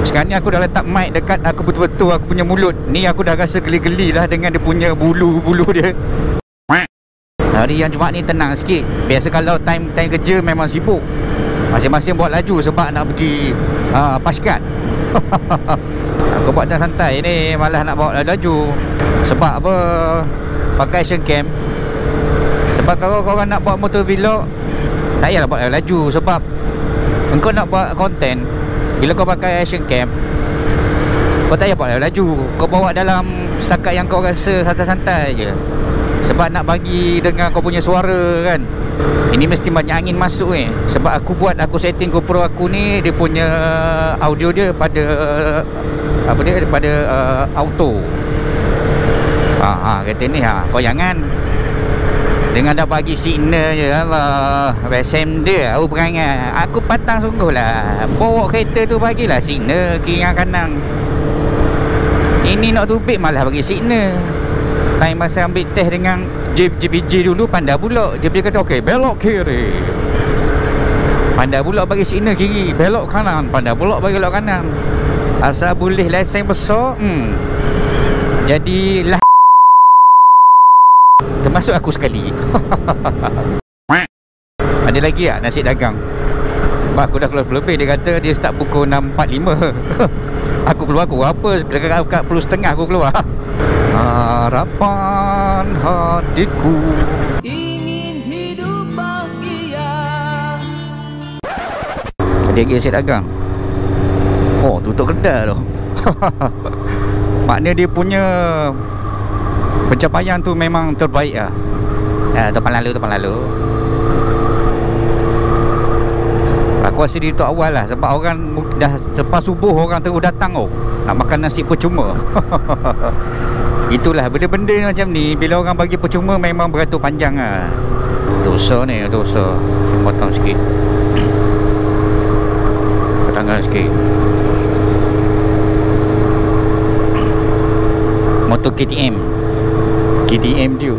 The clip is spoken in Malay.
Sekarang ni aku dah letak mic dekat aku betul-betul aku punya mulut. Ni aku dah rasa geli-geli lah dengan dia punya bulu-bulu dia. Hari yang Jumaat ni tenang sikit. Biasa kalau time kerja memang sibuk. Masing-masing buat laju sebab nak pergi Pashkat. Aku buat santai ni, malah nak bawa laju. Sebab apa? Pakai action cam. Sebab kalau korang nak buat motor vlog, tak payahlah buat laju. Sebab engkau nak buat konten, bila kau pakai action cam, kau tak payah buat laju. Kau bawa dalam setakat yang kau rasa santai-santai je. Sebab nak bagi dengar kau punya suara kan. Ini mesti banyak angin masuk ni. Sebab aku setting GoPro aku ni, dia punya audio dia pada apa dia, daripada auto. Kata ni kau jangan dengan dah bagi signal je. Allah, BSM dia aku perangai. Aku patang sungguh lah. Bawa kereta tu bagilah signal kiri kanan. Ini nak tubik malah bagi signal. Time masa ambil test dengan JPJ dulu, pandai pula. JPJ kata okey, belok kiri. Pandai pula bagi signal kiri, belok kanan. Pandai pula bagi belok kanan. Asal boleh lesen besar, jadi lah. Termasuk aku sekali. Ada lagi tak nasi dagang? Sebab aku dah keluar lebih. Dia kata dia start pukul 6.45. Aku keluar aku apa? Dekat 10.30 aku keluar. Harapan hatiku ingin hidup bahagia. Ada lagi nasi dagang. Oh, tutup kedai tu. Maknanya dia punya pencapaian tu memang terbaik lah. Depan lalu. Aku rasa dia tu awal lah. Sebab orang dah selepas subuh orang terus datang nak makan nasi percuma. Itulah benda-benda macam ni. Bila orang bagi percuma memang beratur panjang lah. Dosa ni, dosa. Saya potong sikit. Potongkan sikit. Motor KTM dia